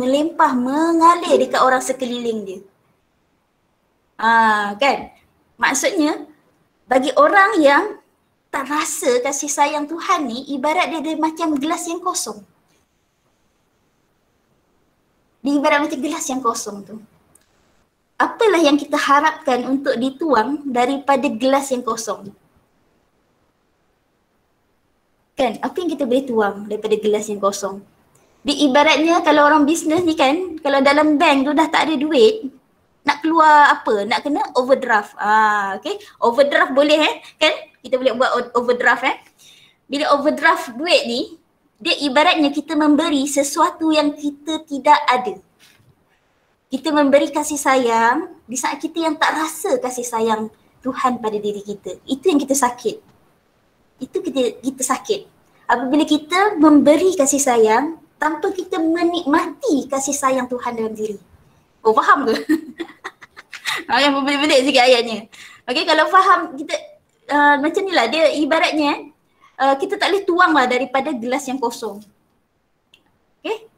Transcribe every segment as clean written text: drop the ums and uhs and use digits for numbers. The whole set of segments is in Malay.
melimpah, mengalir dekat orang sekeliling dia. Kan? Maksudnya bagi orang yang tak rasa kasih sayang Tuhan ni, ibarat dia macam gelas yang kosong. Dia ibarat macam gelas yang kosong tu. Apalah yang kita harapkan untuk dituang daripada gelas yang kosong? Kan? Apa yang kita boleh tuang daripada gelas yang kosong? Di ibaratnya kalau orang bisnes ni kan, kalau dalam bank tu dah tak ada duit, nak keluar apa? Nak kena overdraft. Okay. Overdraft boleh kan? Kita boleh buat overdraft Bila overdraft duit ni, dia ibaratnya kita memberi sesuatu yang kita tidak ada. Kita memberi kasih sayang di saat kita yang tak rasa kasih sayang Tuhan pada diri kita. Itu yang kita sakit. Itu kita sakit. Apabila kita memberi kasih sayang tanpa kita menikmati kasih sayang Tuhan dalam diri. Oh, faham ke? Yang berbelit-belit sikit ayatnya. Okay, kalau faham kita macam ni lah. Dia ibaratnya kita tak boleh tuang lah daripada gelas yang kosong. Okay.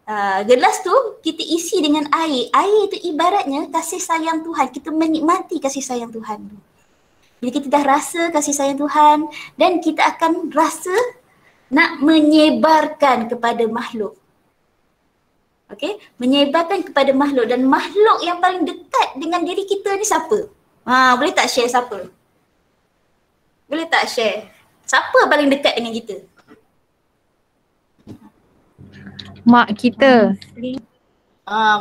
Gelas tu kita isi dengan air. Air tu ibaratnya kasih sayang Tuhan. Kita menikmati kasih sayang Tuhan tu. Bila kita dah rasa kasih sayang Tuhan dan kita akan rasa nak menyebarkan kepada makhluk. Okay, menyebarkan kepada makhluk, dan makhluk yang paling dekat dengan diri kita ni siapa? Boleh tak share siapa? Boleh tak share? Siapa paling dekat dengan kita? Mak kita.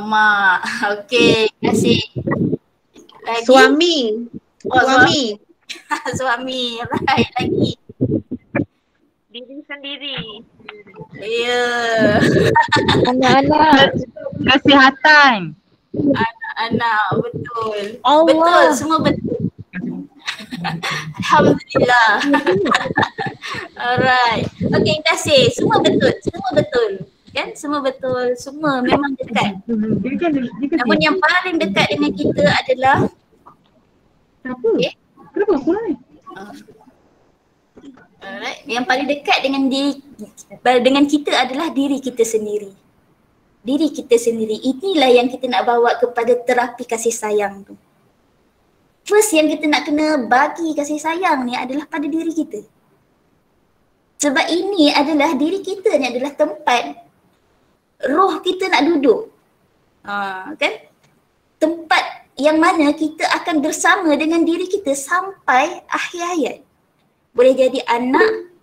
Mak. Okey, terima kasih. Lagi? Suami. Suami. Suami. Right, lagi. Diri sendiri. Ya. Anak-anak. Kesihatan. Anak-anak, betul. Allah. Betul, semua betul. Alhamdulillah. Alright. Okey, terima kasih. Semua betul. Semua betul. Kan? Semua betul. Semua memang dekat. Namun yang paling dekat dengan kita adalah Kenapa aku ni? Alright. Yang paling dekat dengan kita adalah diri kita sendiri. Diri kita sendiri. Inilah yang kita nak bawa kepada terapi kasih sayang tu. First yang kita nak kena bagi kasih sayang ni adalah pada diri kita. Sebab ini adalah diri kita ni adalah tempat roh kita nak duduk. Kan? Tempat yang mana kita akan bersama dengan diri kita sampai akhir hayat. Boleh jadi anak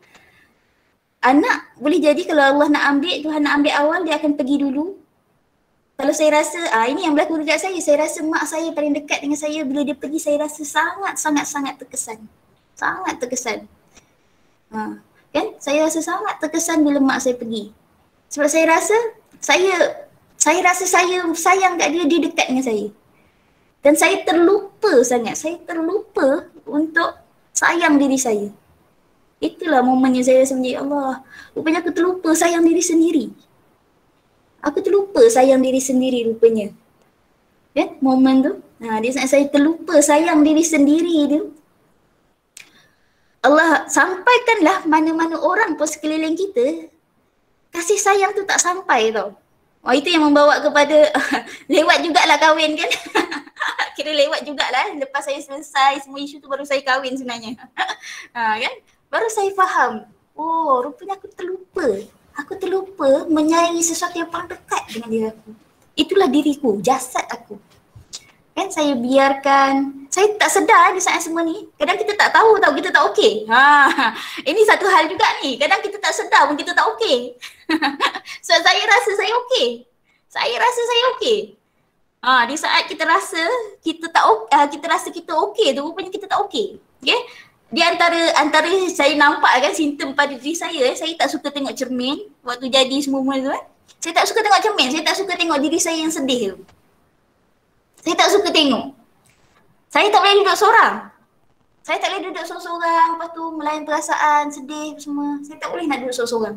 boleh jadi kalau Allah nak ambil, Tuhan nak ambil awal, dia akan pergi dulu. Kalau saya rasa, ini yang berlaku dekat saya rasa mak saya paling dekat dengan saya. Bila dia pergi, saya rasa sangat terkesan. Sangat terkesan. Kan? Saya rasa sangat terkesan bila mak saya pergi. Sebab saya rasa saya sayang kat dia, dia dekat dengan saya. Dan saya terlupa sangat. Saya terlupa untuk sayang diri saya. Itulah momennya saya rasa macam, ya Allah, rupanya aku terlupa sayang diri sendiri. Aku terlupa sayang diri sendiri rupanya. Kan? Momen tu. Di saat saya terlupa sayang diri sendiri tu, Allah sampaikanlah mana-mana orang pun sekeliling kita, kasih sayang tu tak sampai tau. Itu yang membawa kepada lewat jugalah kahwin kan. Kira lewat jugalah. Lepas saya selesai semua isu tu baru saya kahwin sebenarnya. Kan? Baru saya faham. Oh, rupanya aku terlupa. Aku terlupa menyayangi sesuatu yang paling dekat dengan diri aku. Itulah diriku, jasad aku. Kan saya biarkan, saya tak sedar di saat semua ni. Kadang kita tak tahu tau, kita tak okey. Ini satu hal juga ni. Kadang kita tak sedar pun kita tak okey. So saya rasa saya okey. Saya rasa saya okey. Di saat kita rasa kita rasa kita okey tu, rupanya kita tak okey. Okay? Di antara saya nampak kan simptom pada diri saya tak suka tengok cermin waktu jadi semua tu Saya tak suka tengok cermin, saya tak suka tengok diri saya yang sedih tu. Saya tak suka tengok. Saya tak boleh duduk seorang. Saya tak boleh duduk seorang-seorang, lepas tu melayan perasaan, sedih semua. Saya tak boleh nak duduk seorang-seorang.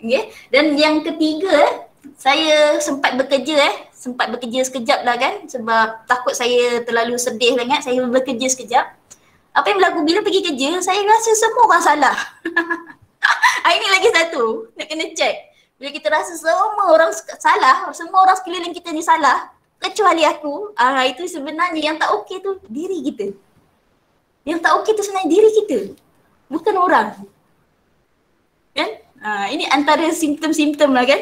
Okay? Dan yang ketiga, saya sempat bekerja sekejap lah kan, sebab takut saya terlalu sedih sangat, saya bekerja sekejap. Apa yang berlaku bila pergi kerja, saya rasa semua orang salah. Ini lagi satu, nak kena check. Bila kita rasa semua orang salah, semua orang sekeliling kita ni salah, kecuali aku, itu sebenarnya yang tak okey tu diri kita. Yang tak okey tu sebenarnya diri kita, bukan orang. Kan? Ini antara simptom-simptom lah kan.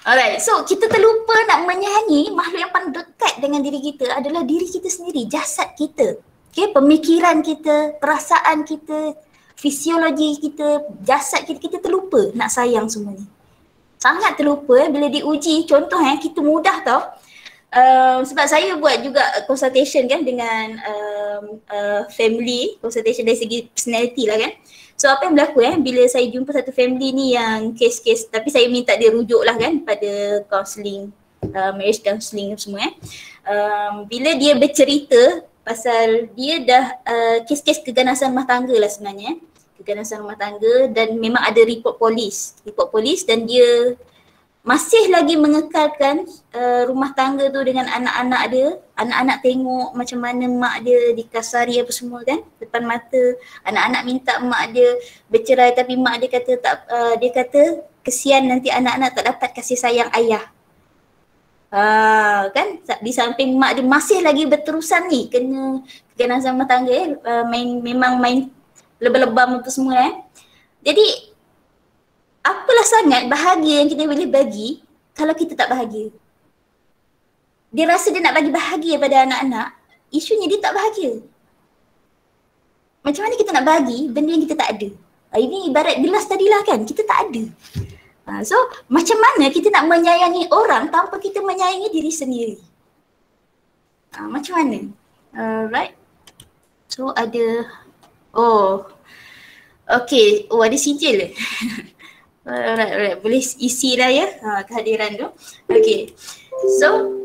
Alright, so kita terlupa nak menyayangi makhluk yang paling dekat dengan diri kita adalah diri kita sendiri, jasad kita. Okay, pemikiran kita, perasaan kita, fisiologi kita, jasad kita, kita terlupa nak sayang semua ni. Sangat terlupa bila diuji. Contoh kita mudah tau. Sebab saya buat juga consultation kan dengan family, consultation dari segi personality lah kan. So apa yang berlaku bila saya jumpa satu family ni yang kes-kes, tapi saya minta dia rujuk lah kan pada counselling, marriage counselling semua bila dia bercerita pasal dia dah kes-kes keganasan rumah tangga lah sebenarnya, keganasan rumah tangga, dan memang ada report polis dan dia masih lagi mengekalkan rumah tangga tu dengan anak-anak dia. Anak-anak tengok macam mana mak dia dikasari apa semua kan depan mata. Anak-anak minta mak dia bercerai tapi mak dia kata tak, dia kata kesian nanti anak-anak tak dapat kasih sayang ayah. Kan di samping mak dia masih lagi berterusan ni kena keganasan rumah tangga memang main lebam-lebam itu semua Jadi apalah sangat bahagia yang kita boleh bagi kalau kita tak bahagia. Dia rasa dia nak bagi bahagia pada anak-anak, isunya dia tak bahagia. Macam mana kita nak bagi benda yang kita tak ada? Ini ibarat gelas tadilah kan, kita tak ada. So macam mana kita nak menyayangi orang tanpa kita menyayangi diri sendiri? Macam mana? Right. So ada, okay, ada sijil. Alright, boleh isi lah ya kehadiran tu. Okay, so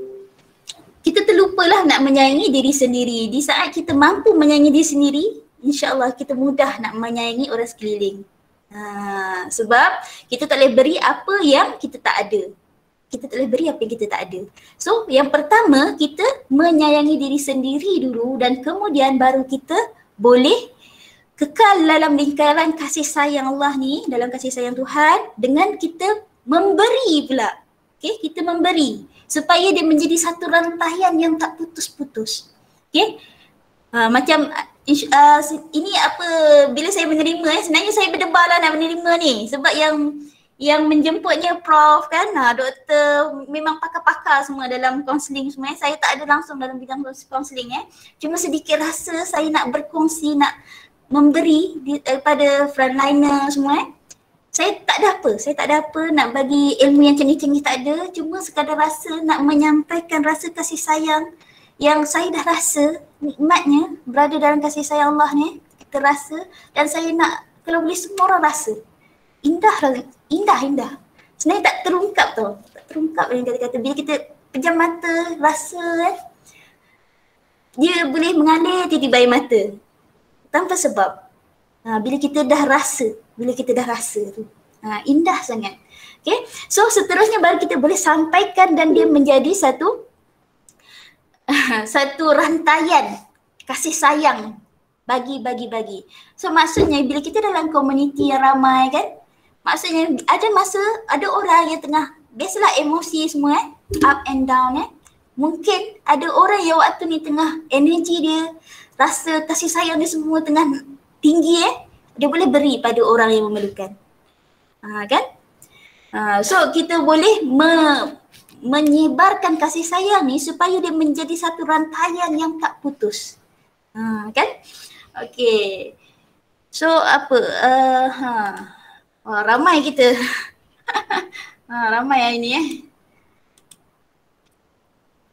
kita terlupalah nak menyayangi diri sendiri. Di saat kita mampu menyayangi diri sendiri, insya-Allah kita mudah nak menyayangi orang sekeliling. Sebab kita tak boleh beri apa yang kita tak ada. Kita tak boleh beri apa yang kita tak ada. So yang pertama, kita menyayangi diri sendiri dulu dan kemudian baru kita boleh kekal dalam lingkaran kasih sayang Allah ni, dalam kasih sayang Tuhan, dengan kita memberi pula. Okay, kita memberi supaya dia menjadi satu rantaian yang tak putus-putus. Okay, macam ini apa, bila saya menerima sebenarnya saya berdebar lah nak menerima ni sebab yang menjemputnya Prof kan, doktor memang pakar-pakar semua dalam kaunseling semua. Saya tak ada langsung dalam bidang kaunseling cuma sedikit rasa saya nak berkongsi, nak memberi daripada frontliner semua. Saya tak ada apa nak bagi ilmu yang canggih-canggih, tak ada. Cuma sekadar rasa nak menyampaikan rasa kasih sayang yang saya dah rasa nikmatnya berada dalam kasih sayang Allah ni, kita rasa, dan saya nak kalau boleh semua orang rasa. Indah. Sebenarnya tak terungkap tau. Tak terungkap yang kata-kata. Bila kita pejam mata, rasa dia boleh mengalir tiba-tiba air mata. Tanpa sebab. Bila kita dah rasa tu. Indah sangat. Okay. So seterusnya baru kita boleh sampaikan dan dia menjadi satu rantaian kasih sayang bagi. So maksudnya bila kita dalam komuniti yang ramai kan, maksudnya ada masa ada orang yang tengah, biasalah emosi semua up and down mungkin ada orang yang waktu ni tengah energi dia, rasa kasih sayang dia semua tengah tinggi dia boleh beri pada orang yang memerlukan. Kan? So kita boleh menyebarkan kasih sayang ni supaya dia menjadi satu rantaian yang tak putus. Kan? Okay. So apa? Ramai kita. Ramai hari ni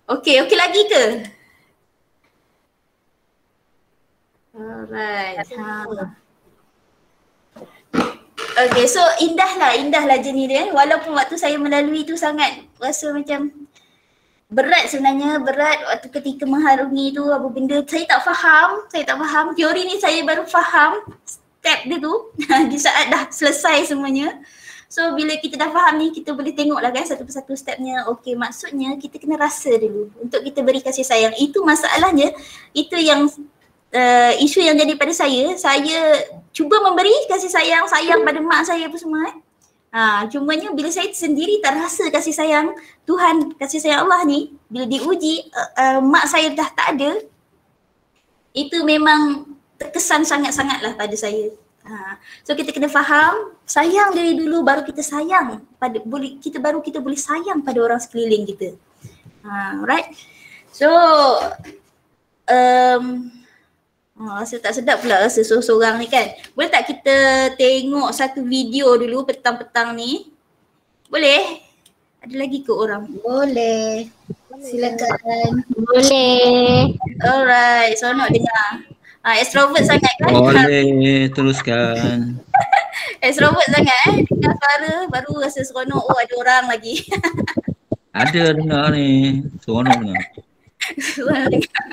Okay lagi ke? Alright. Okay, so indahlah jenis dia. Walaupun waktu saya melalui tu sangat rasa macam berat sebenarnya, berat waktu ketika mengharungi tu apa benda. Saya tak faham. Teori ni saya baru faham step dia tu di saat dah selesai semuanya. So bila kita dah faham ni, kita boleh tengoklah kan satu persatu stepnya. Okay, maksudnya kita kena rasa dulu untuk kita beri kasih sayang. Itu masalahnya, itu yang isu yang jadi pada saya cuba memberi kasih sayang pada mak saya apa semua Cumanya bila saya sendiri tak rasa kasih sayang Tuhan, kasih sayang Allah ni, bila diuji mak saya dah tak ada, itu memang terkesan sangat-sangatlah pada saya. So kita kena faham, sayang dari dulu baru kita sayang pada kita boleh sayang pada orang sekeliling kita. Right? So rasa tak sedap pula rasa sorang-sorang ni kan. Boleh tak kita tengok satu video dulu petang-petang ni? Boleh? Ada lagi ke orang? Boleh. Silakan. Boleh. Alright, seronok dengar. Extrovert sangat kan? Boleh, teruskan. Extrovert sangat dengar suara baru rasa seronok. Oh ada orang lagi. Ada dengar ni, seronok dengar. Seronok dengar.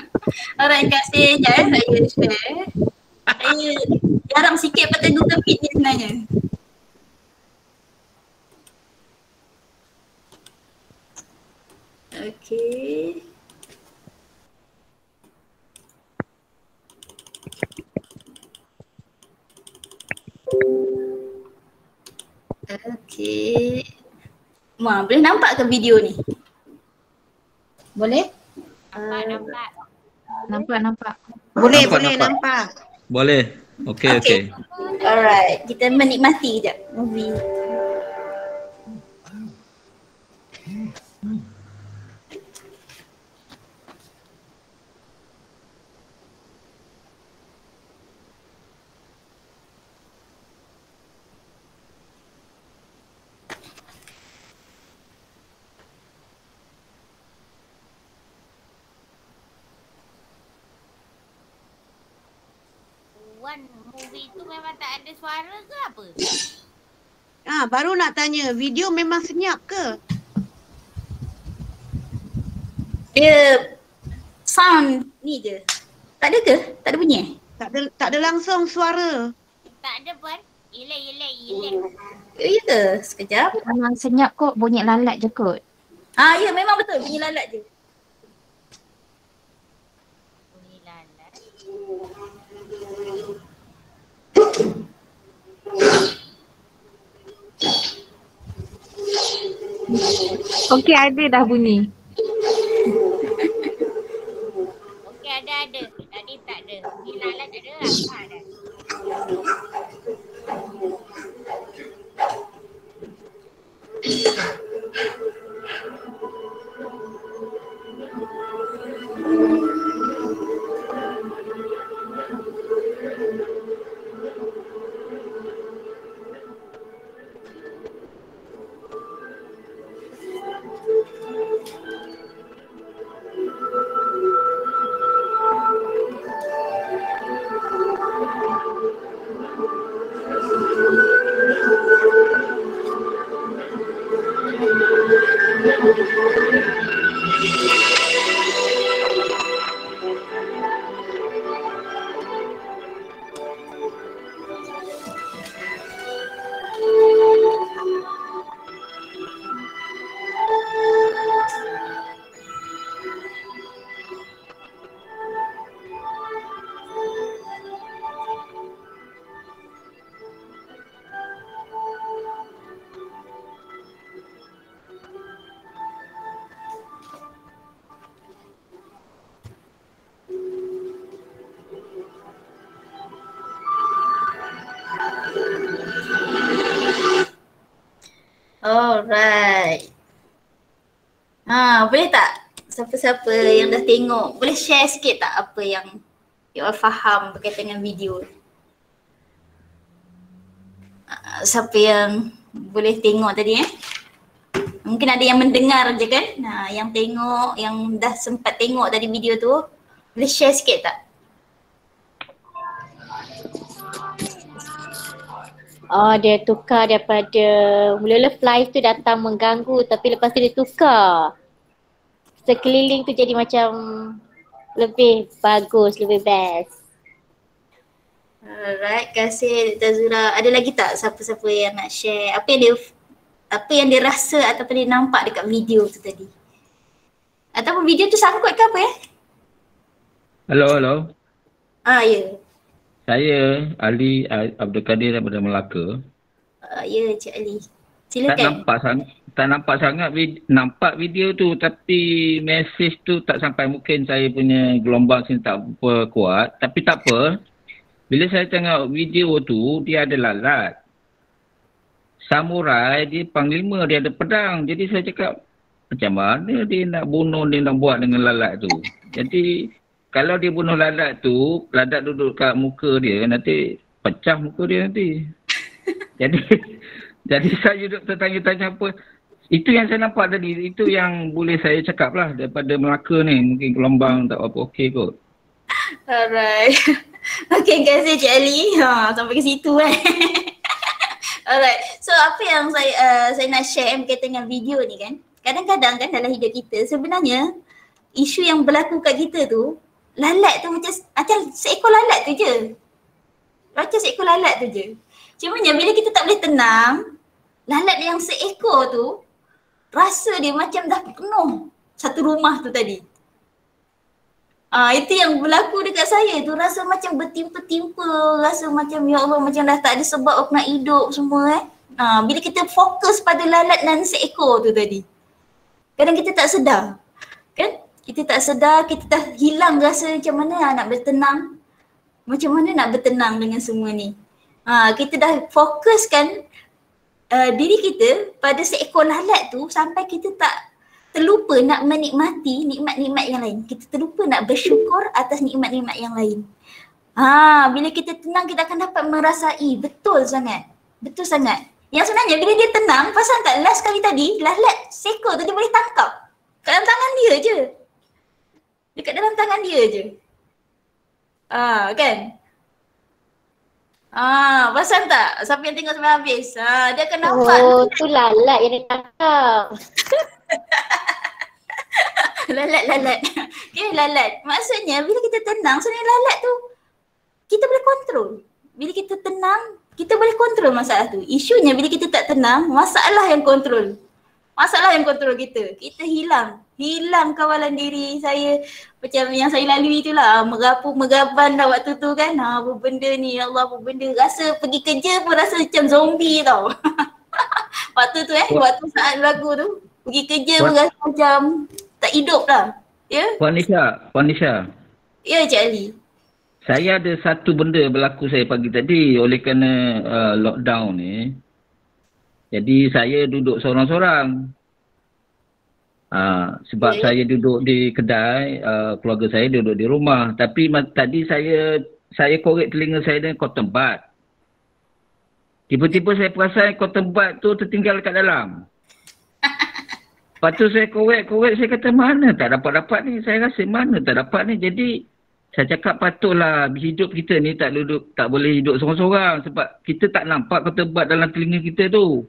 Alright, terima kasih. Sekejap saya share. Saya jarang sikit pakai Google Meet ni sebenarnya. Okay. Okay. Boleh nampak ke video ni? Boleh? Nampak. Boleh, Nampak, boleh nampak. nampak. Boleh. Okey. Alright, kita menikmati sekejap movie. Movie tu memang tak ada suara ke apa? Baru nak tanya, video memang senyap ke? Dia sound ni je. Tak ada ke? Tak ada bunyi? Tak ada langsung suara. Tak ada pun. Ilek. Ya ke? Sekejap. Memang senyap kot, bunyi lalat je kot. Ya memang betul bunyi lalat je. Bunyi lalat. Okey, ada dah bunyi. Okey, ada. Tadi tak ada. Bunyi lalat ada. Apa ada? Alright. Boleh tak siapa-siapa yang dah tengok boleh share sikit tak apa yang you all faham berkaitan dengan video? Siapa yang boleh tengok tadi Mungkin ada yang mendengar je kan? Yang tengok, yang dah sempat tengok tadi video tu boleh share sikit tak? Dia tukar daripada mula-mula fly tu datang mengganggu tapi lepas tu dia tukar. Sekeliling tu jadi macam lebih bagus, lebih best. Alright, kasih Dr. Zura. Ada lagi tak siapa-siapa yang nak share apa yang dia rasa ataupun dia nampak dekat video tu tadi? Ataupun video tu sangkut ke apa Hello. Ya. Saya Ali Abdul Kadir daripada Melaka. Ya, Cik Ali. Silakan. Tak nampak sangat nampak video tu, tapi mesej tu tak sampai. Mungkin saya punya gelombang sini tak apa kuat, tapi tak apa. Bila saya tengok video tu, dia ada lalat. Samurai, dia panglima, dia ada pedang. Jadi saya cakap, macam mana dia nak bunuh, dia nak buat dengan lalat tu. Jadi kalau dia bunuh lalat tu, lalat duduk kat muka dia, nanti pecah muka dia nanti. Jadi saya duduk tertanya-tanya apa. Itu yang saya nampak tadi, itu yang boleh saya cakap lah daripada Melaka ni. Mungkin gelombang tak apa okey kot. Alright. Okay, terima kasih Cik Ali. Sampai ke situ kan. Alright. So apa yang saya nak share berkaitan dengan video ni kan. Kadang-kadang kan dalam hidup kita sebenarnya isu yang berlaku kat kita tu, lalat tu macam seekor lalat tu je. Macam seekor lalat tu je. Cumanya bila kita tak boleh tenang, lalat yang seekor tu rasa dia macam dah penuh satu rumah tu tadi. Itu yang berlaku dekat saya tu, rasa macam bertimpa-timpa, rasa macam ya Allah macam dah tak ada sebab aku nak hidup semua bila kita fokus pada lalat dan seekor tu tadi. Kadang kita tak sedar. Kan? Kita tak sedar, kita dah hilang rasa macam mana nak bertenang. Macam mana nak bertenang dengan semua ni. Kita dah fokuskan diri kita pada seekor lalat tu sampai kita tak terlupa nak menikmati nikmat-nikmat yang lain. Kita terlupa nak bersyukur atas nikmat-nikmat yang lain. Bila kita tenang kita akan dapat merasai betul sangat. Betul sangat. Yang sebenarnya bila dia tenang, pasal tak last kali tadi lalat seekor tu dia boleh tangkap. Kat dalam tangan dia je. Dekat dalam tangan dia je. Kan? Pasal tak? Siapa yang tengok sampai habis? Dia akan nampak. Oh, tu lalat yang dia tangkap. Lalat. Okay, lalat. Maksudnya bila kita tenang, sebenarnya lalat tu kita boleh kontrol. Bila kita tenang, kita boleh kontrol masalah tu. Isunya bila kita tak tenang, masalah yang kontrol. Masalah yang kontrol kita. Kita hilang kawalan diri saya. Macam yang saya lalui tu lah. Megaban dah waktu tu kan. Apa benda ni, ya Allah apa benda. Rasa pergi kerja pun rasa macam zombie tau. Waktu tu waktu saat berlaku tu. Pergi kerja pun rasa macam tak hidup lah. Ya? Puan Nisha. Ya Cik Ali. Saya ada satu benda berlaku saya pagi tadi oleh kerana lockdown ni. Jadi saya duduk seorang-seorang. Sebab saya duduk di kedai, keluarga saya duduk di rumah. Tapi tadi saya korek telinga saya dengan cotton bud. Tiba-tiba saya perasan cotton bud tu tertinggal kat dalam. Lepas tu saya korek, saya kata mana tak dapat ni. Saya rasa mana tak dapat ni. Jadi saya cakap patutlah hidup kita ni tak boleh hidup seorang-seorang sebab kita tak nampak cotton bud dalam telinga kita tu.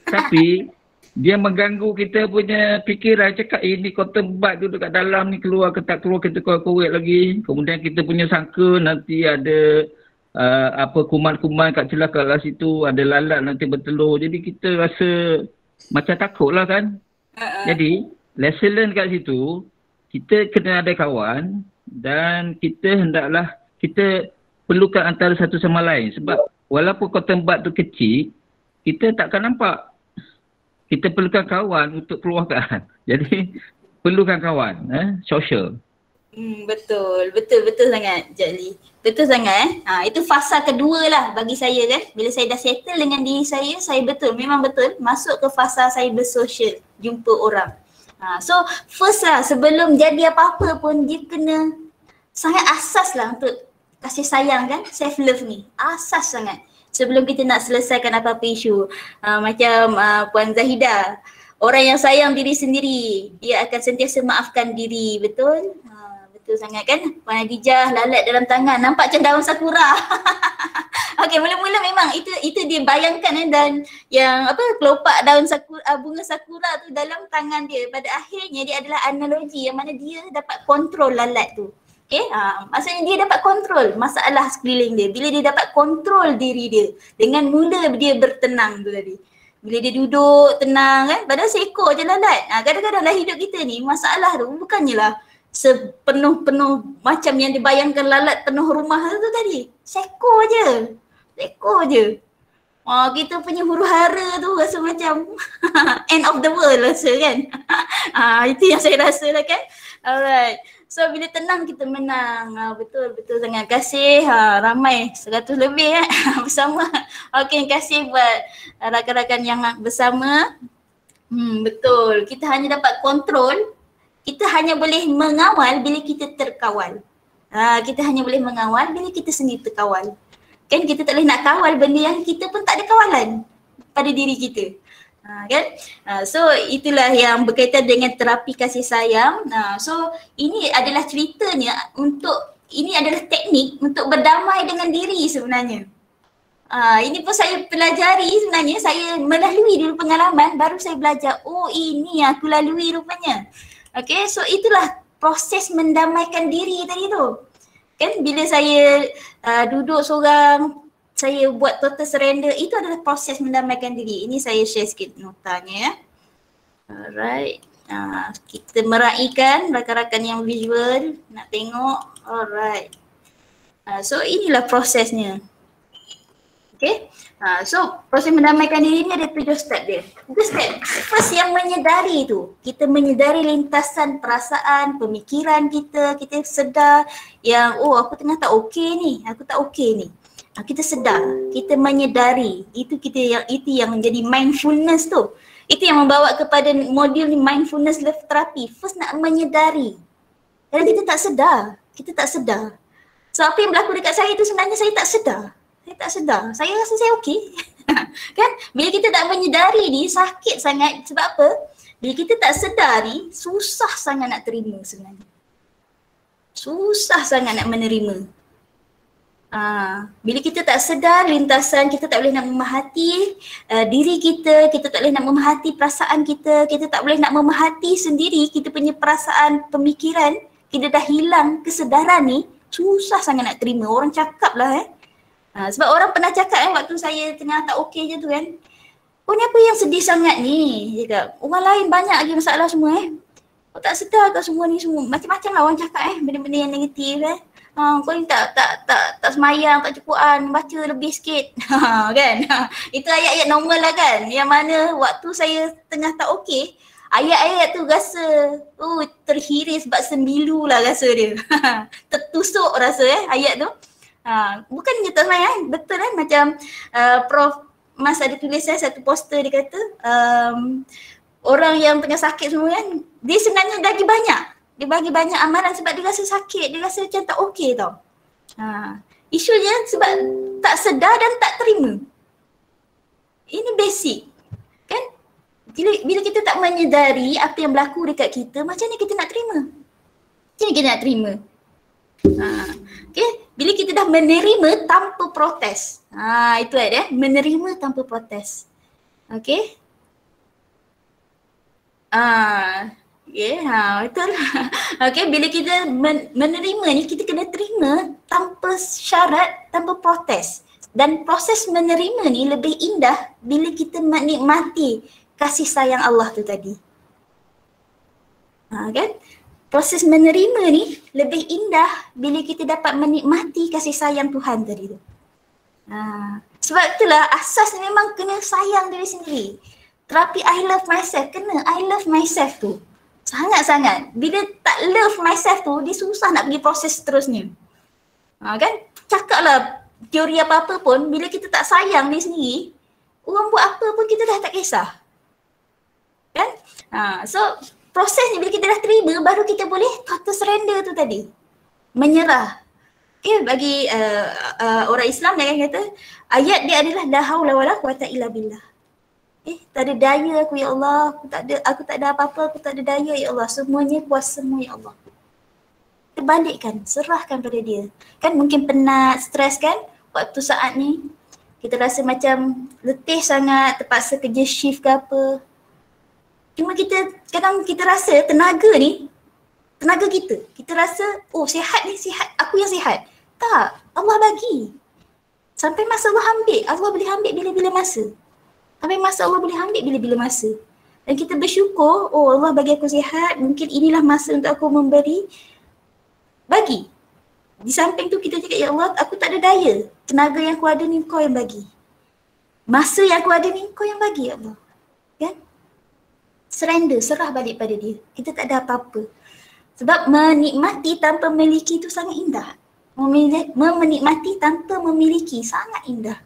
Tapi dia mengganggu kita punya fikiran. Cakap ni cotton bud duduk kat dalam ni, keluar ke tak keluar, kita korek lagi. Kemudian kita punya sangka nanti ada kuman-kuman kat celah kat situ, ada lalat nanti bertelur. Jadi kita rasa macam takut lah kan. Jadi lesson learn kat situ, kita kena ada kawan dan kita hendaklah kita perlukan antara satu sama lain. Sebab walaupun cotton bud tu kecil, kita takkan nampak. Kita perlukan kawan untuk keluarkan. Jadi perlukan kawan, social. Betul sangat Jali. Betul sangat. Itu fasa kedua lah bagi saya kan. Bila saya dah settle dengan diri saya memang betul masuk ke fasa saya bersosial, jumpa orang. So first lah sebelum jadi apa-apa pun dia kena sangat asas lah untuk kasih sayang kan, self love ni. Asas sangat. Sebelum kita nak selesaikan apa-apa isu. Macam Puan Zahida, orang yang sayang diri sendiri, dia akan sentiasa maafkan diri. Betul? Betul sangat kan? Puan Adijah, lalat dalam tangan, nampak macam daun sakura. Okey, mula-mula memang itu dia bayangkan dan yang kelopak daun sakura, bunga sakura tu dalam tangan dia. Pada akhirnya dia adalah analogi yang mana dia dapat kontrol lalat tu. Okay, maksudnya dia dapat kontrol masalah sekeliling dia. Bila dia dapat kontrol diri dia dengan mula dia bertenang tu tadi. Bila dia duduk tenang kan, padahal seekor je lalat. Kadang-kadang dalam hidup kita ni masalah tu bukannya lah sepenuh-penuh macam yang dibayangkan lalat penuh rumah tu tadi. Seekor je. Kita punya huru hara tu rasa macam end of the world rasa kan. Itu yang saya rasa lah kan. Alright. So bila tenang kita menang. Betul sangat. Kasih ramai 100 lebih bersama. Okay, terima kasih buat rakan-rakan yang bersama. Betul. Kita hanya dapat kontrol. Kita hanya boleh mengawal bila kita terkawal. Kita hanya boleh mengawal bila kita sendiri terkawal. Kan kita tak boleh nak kawal benda yang kita pun tak ada kawalan pada diri kita. Kan? So itulah yang berkaitan dengan terapi kasih sayang. So ini adalah ceritanya ini adalah teknik untuk berdamai dengan diri sebenarnya. Ini pun saya pelajari sebenarnya, saya melalui dulu pengalaman baru saya belajar, oh ini aku lalui rupanya. Okay, so itulah proses mendamaikan diri tadi tu. Kan bila saya duduk seorang, saya buat total surrender, itu adalah proses mendamaikan diri. Ini saya share sikit notanya ya. Alright. Kita meraihkan rakan-rakan yang visual, nak tengok. Alright. So inilah prosesnya. Okay. So proses mendamaikan diri ni ada 7 step dia. 3 step. First yang menyedari tu. Kita menyedari lintasan perasaan, pemikiran kita. Kita sedar yang aku tengah tak okey ni. Aku tak okey ni. Kita sedar, kita menyedari. Itu yang menjadi mindfulness tu. Itu yang membawa kepada modul ni, mindfulness love therapy. First nak menyedari. Kerana kita tak sedar. So apa yang berlaku dekat saya tu sebenarnya saya tak sedar. Saya rasa saya okey. Kan? Bila kita tak menyedari ni sakit sangat. Sebab apa? Bila kita tak sedar ni susah sangat nak terima sebenarnya. Susah sangat nak menerima. Bila kita tak sedar lintasan, kita tak boleh nak memahati diri kita tak boleh nak memahati perasaan kita tak boleh nak memahati sendiri kita punya perasaan, pemikiran, kita dah hilang kesedaran ni, susah sangat nak terima. Orang cakap lah sebab orang pernah cakap waktu saya tengah tak okey je tu kan, ni apa yang sedih sangat ni, dia cakap. Orang lain banyak lagi masalah semua kau tak sedar ke semua ni semua, macam-macam lah orang cakap benda-benda yang negatif kau ni tak semayang, tak cukupan, baca lebih sikit. Kan? Itu ayat-ayat normal lah kan. Yang mana waktu saya tengah tak okey, ayat-ayat tu rasa terhiris sebab sembilu lah rasa dia. Tertusuk rasa ayat tu. Bukannya tak semayang, betul kan? Macam Prof Mas ada tulis satu poster, dia kata orang yang tengah sakit semua kan, dia sebenarnya lagi banyak. Dia bagi banyak amalan sebab dia rasa sakit, dia rasa macam tak okey tau. Isunya sebab tak sedar dan tak terima. Ini basic. Kan? Bila kita tak menyedari apa yang berlaku dekat kita, macam mana kita nak terima? Macam mana kita nak terima? Okay? Bila kita dah menerima tanpa protes. Itu dia, menerima tanpa protes. Okay? Betul. Okay, bila kita menerima ni, kita kena terima tanpa syarat, tanpa protes. Dan proses menerima ni lebih indah bila kita menikmati kasih sayang Allah tu tadi. Kan? Proses menerima ni lebih indah bila kita dapat menikmati kasih sayang Tuhan tadi tu. Sebab itulah asas memang kena sayang diri sendiri. Terapi I love myself, kena I love myself tu. Sangat-sangat. Bila tak love myself tu, dia susah nak pergi proses seterusnya. Kan? Cakaplah teori apa-apa pun, bila kita tak sayang diri sendiri, orang buat apa pun kita dah tak kisah. Kan? So, prosesnya bila kita dah terima, baru kita boleh total surrender tu tadi. Menyerah. Okay, bagi orang Islam dia akan kata, ayat dia adalah la haula wala quwata illa billah. Tak ada daya aku ya Allah, aku tak ada apa-apa, aku tak ada daya ya Allah, semuanya kuasamu ya Allah. Kita balikkan, serahkan pada dia. Kan mungkin penat, stres kan waktu saat ni. Kita rasa macam letih sangat, terpaksa kerja shift ke apa. Cuma kadang kita rasa tenaga ni, tenaga kita. Kita rasa, sihat ni, sihat, aku yang sihat. Tak, Allah bagi. Sampai masa Allah ambil, Allah boleh ambil bila-bila masa. Sampai masa Allah boleh ambil bila-bila masa. Dan kita bersyukur, Allah bagi aku sihat, mungkin inilah masa untuk aku memberi. Bagi. Di samping tu kita cakap, ya Allah, aku tak ada daya. Tenaga yang aku ada ni kau yang bagi. Masa yang aku ada ni kau yang bagi ya Allah. Kan? Surrender, serah balik pada dia. Kita tak ada apa-apa. Sebab menikmati tanpa memiliki itu sangat indah. Menikmati tanpa memiliki sangat indah.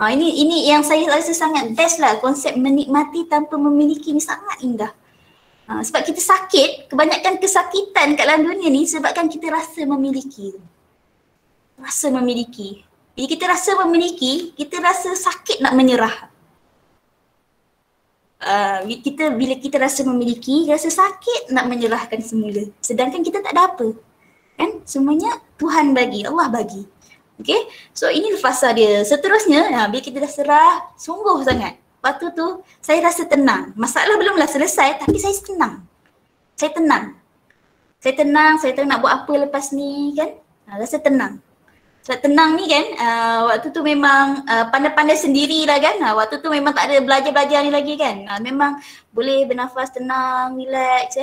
Ini yang saya rasa sangat best lah, konsep menikmati tanpa memiliki ni sangat indah. Sebab kita sakit, kebanyakan kesakitan kat dalam dunia ni sebabkan kita rasa memiliki. Rasa memiliki. Bila kita rasa memiliki, kita rasa sakit nak menyerah. Bila kita rasa memiliki, rasa sakit nak menyerahkan semula. Sedangkan kita tak ada apa. Kan? Semuanya Tuhan bagi, Allah bagi. Okay, so ini fasa dia. Seterusnya, bila kita dah serah, sungguh sangat. Waktu tu saya rasa tenang. Masalah belumlah selesai tapi saya tenang. Saya tenang, saya tahu nak buat apa lepas ni kan. Rasa tenang. Sebab tenang ni kan, waktu tu memang pandai-pandai sendirilah kan. Waktu tu memang tak ada belajar-belajar ni lagi kan. Memang boleh bernafas tenang, relax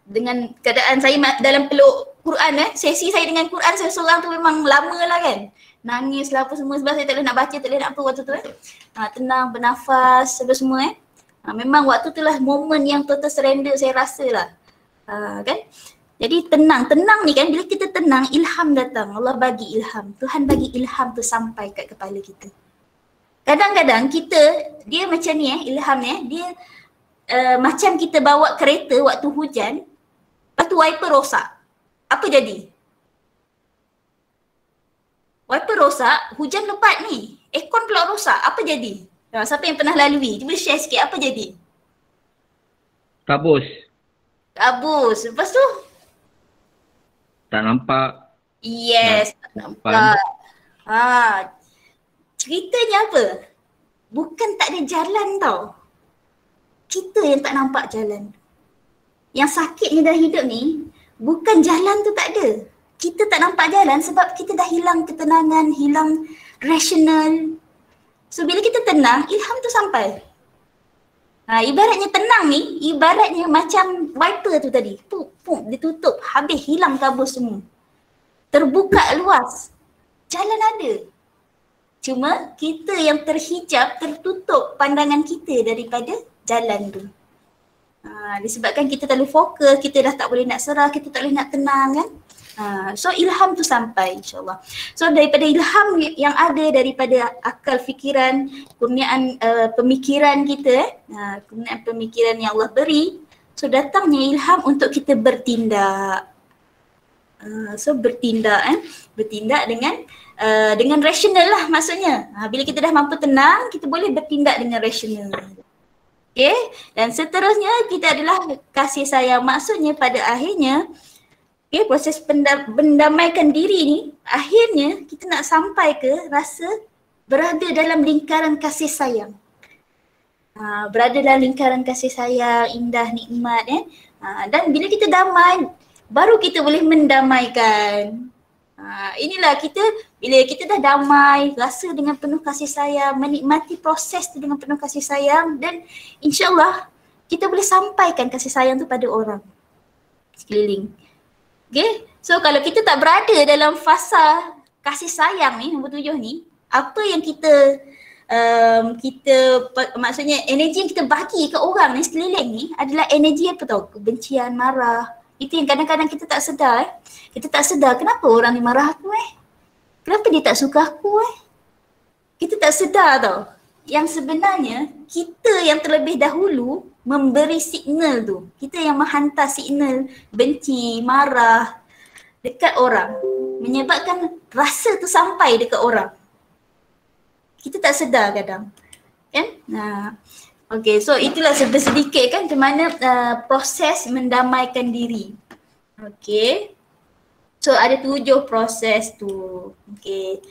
dengan keadaan saya dalam peluk Quran sesi saya dengan Quran saya seorang tu memang lama lah kan. Nangis lah apa semua sebab saya tak boleh nak baca, tak boleh nak apa waktu tu tenang, bernafas semua memang waktu tu lah momen yang total surrender saya rasa lah. Kan? Jadi tenang ni kan, bila kita tenang ilham datang, Allah bagi ilham, Tuhan bagi ilham tu sampai kat kepala kita. Kadang-kadang kita, dia macam ni ilham ni dia macam kita bawa kereta waktu hujan, lepas tu wiper rosak. Apa jadi? Wiper rosak, hujan lebat ni, aircon pula rosak, apa jadi? Siapa yang pernah lalui? Cuba share sikit, apa jadi? Kabus. Lepas tu? Tak nampak. Yes, tak nampak. Ceritanya apa? Bukan tak ada jalan tau. Kita yang tak nampak jalan. Yang sakitnya dalam hidup ni, bukan jalan tu tak ada. Kita tak nampak jalan sebab kita dah hilang ketenangan, hilang rasional. So bila kita tenang, ilham tu sampai. Ibaratnya tenang ni, ibaratnya macam wiper tu tadi. Ditutup, habis hilang kabus semua. Terbuka luas. Jalan ada. Cuma kita yang terhijab, tertutup pandangan kita daripada jalan tu. Disebabkan kita terlalu fokus, kita dah tak boleh nak serah, kita tak boleh nak tenang kan. So ilham tu sampai insyaAllah. So daripada ilham yang ada daripada akal fikiran, kurniaan pemikiran kita kurniaan pemikiran yang Allah beri, so datangnya ilham untuk kita bertindak. So bertindak dengan rasional lah maksudnya. Bila kita dah mampu tenang, kita boleh bertindak dengan rasional. Okay, dan seterusnya kita adalah kasih sayang. Maksudnya pada akhirnya proses mendamaikan diri ni, akhirnya kita nak sampai ke rasa berada dalam lingkaran kasih sayang. Berada dalam lingkaran kasih sayang, indah, nikmat dan bila kita damai, baru kita boleh mendamaikan. Inilah kita, bila kita dah damai, rasa dengan penuh kasih sayang, menikmati proses tu dengan penuh kasih sayang, dan insyaAllah kita boleh sampaikan kasih sayang tu pada orang sekeliling. Okay, so kalau kita tak berada dalam fasa kasih sayang ni, nombor 7 ni, apa yang kita maksudnya energi yang kita bagi ke orang ni sekeliling ni adalah energi apa tau? Kebencian, marah. Itu yang kadang-kadang kita tak sedar. Kita tak sedar kenapa orang ni marah aku kenapa dia tak suka aku Kita tak sedar tau. Yang sebenarnya kita yang terlebih dahulu memberi signal tu. Kita yang menghantar signal benci, marah dekat orang, menyebabkan rasa tu sampai dekat orang. Kita tak sedar kadang. Kan? Okay, so itulah sedikit kan macam mana proses mendamaikan diri. Okay. So ada 7 proses tu. Okay.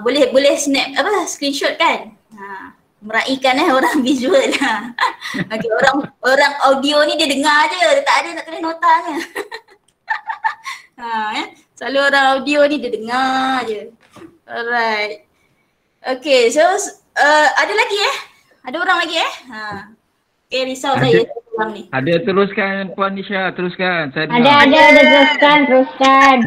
Boleh snap screenshot kan? Meraihkan orang visual lah. Okay, orang audio ni dia dengar je, dia tak ada nak tulis notanya. Selalu orang audio ni dia dengar je. Alright. Okay, so ada lagi Ada orang lagi Okay, risau saya orang ni. Ada, teruskan Puan Nisha, teruskan. Saya ada teruskan.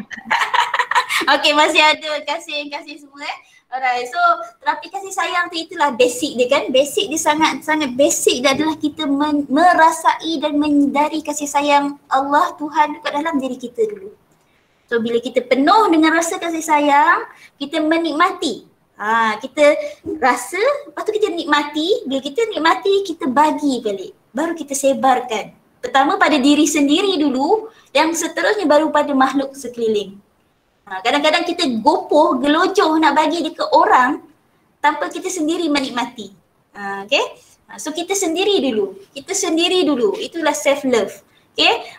Okay, masih ada. Terima kasih semua Alright, so terapi kasih sayang tu itulah basic dia kan. Basic dia sangat basic dia adalah kita merasai dan menyedari kasih sayang Allah Tuhan dekat dalam diri kita dulu. So bila kita penuh dengan rasa kasih sayang, kita menikmati. Kita rasa, lepas tu kita nikmati. Bila kita nikmati, kita bagi balik. Baru kita sebarkan. Pertama pada diri sendiri dulu, yang seterusnya baru pada makhluk sekeliling. Kadang-kadang kita gopoh, gelojoh nak bagi dia ke orang tanpa kita sendiri menikmati. Okay? So kita sendiri dulu. Itulah self love. Okay?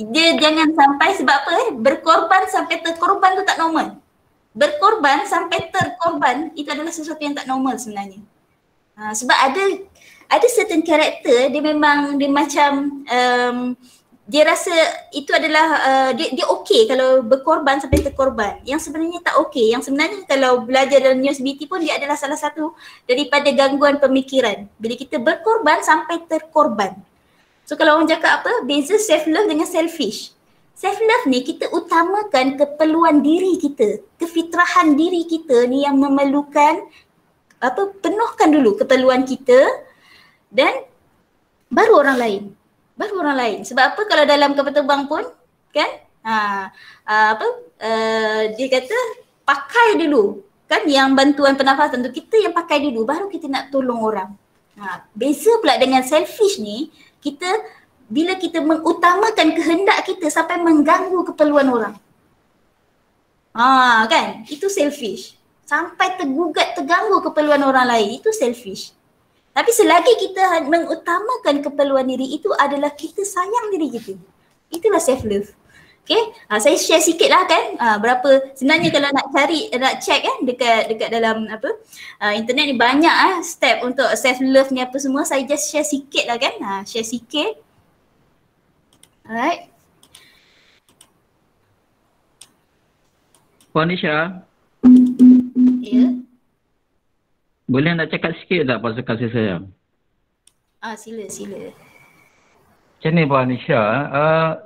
Dia jangan sampai sebab apa? Berkorban sampai terkorban tu tak normal. Berkorban sampai terkorban itu adalah sesuatu yang tak normal sebenarnya. Sebab ada certain karakter dia memang dia macam dia rasa itu adalah dia okey kalau berkorban sampai terkorban. Yang sebenarnya tak okey. Yang sebenarnya kalau belajar dalam Newsbeauty pun dia adalah salah satu daripada gangguan pemikiran. Bila kita berkorban sampai terkorban. So kalau orang cakap apa? Beza self love dengan selfish. Self love ni kita utamakan keperluan diri kita. Kefitrahan diri kita ni yang memerlukan penuhkan dulu keperluan kita dan baru orang lain. Sebab apa kalau dalam kapal terbang pun kan dia kata pakai dulu kan yang bantuan pernafasan tu kita yang pakai dulu baru kita nak tolong orang. Beza pula dengan selfish ni bila kita mengutamakan kehendak kita sampai mengganggu keperluan orang. Kan itu selfish. Sampai terganggu keperluan orang lain itu selfish. Tapi selagi kita mengutamakan keperluan diri itu adalah kita sayang diri kita. Itulah self love. Okay, saya share sikit lah kan berapa sebenarnya kalau nak check kan dekat dalam internet ni banyak step untuk self love ni apa semua. Saya just share sikit lah kan. Share sikit. Alright. Puan Nisha. Ya. Boleh nak cakap sikit tak pasal kasih sayang? Sila. Macam ni Puan Nisha,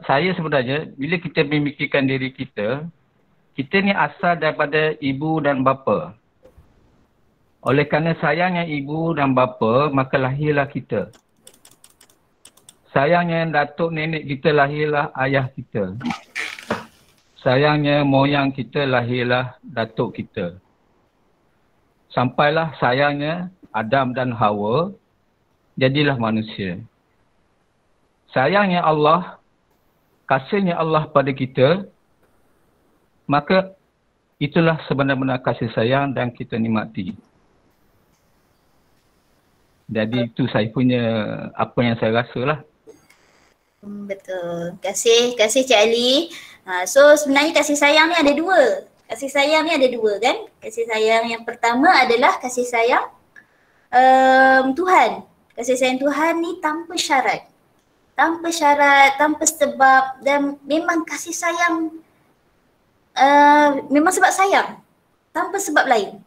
saya sebenarnya bila kita memikirkan diri kita ni asal daripada ibu dan bapa. Oleh kerana sayangnya ibu dan bapa, maka lahirlah kita. Sayangnya datuk nenek kita, lahirlah ayah kita. Sayangnya moyang kita, lahirlah datuk kita. Sampailah sayangnya Adam dan Hawa, jadilah manusia. Sayangnya Allah, kasihnya Allah pada kita, maka itulah sebenar-benar kasih sayang dan kita nikmati. Jadi itu saya punya apa yang saya rasa lah. Betul. Kasih Cik Ali. So sebenarnya kasih sayang ni ada dua. Kasih sayang ni ada dua kan. Kasih sayang yang pertama adalah kasih sayang Tuhan. Kasih sayang Tuhan ni tanpa syarat. Tanpa syarat, tanpa sebab dan memang kasih sayang memang sebab sayang. Tanpa sebab lain.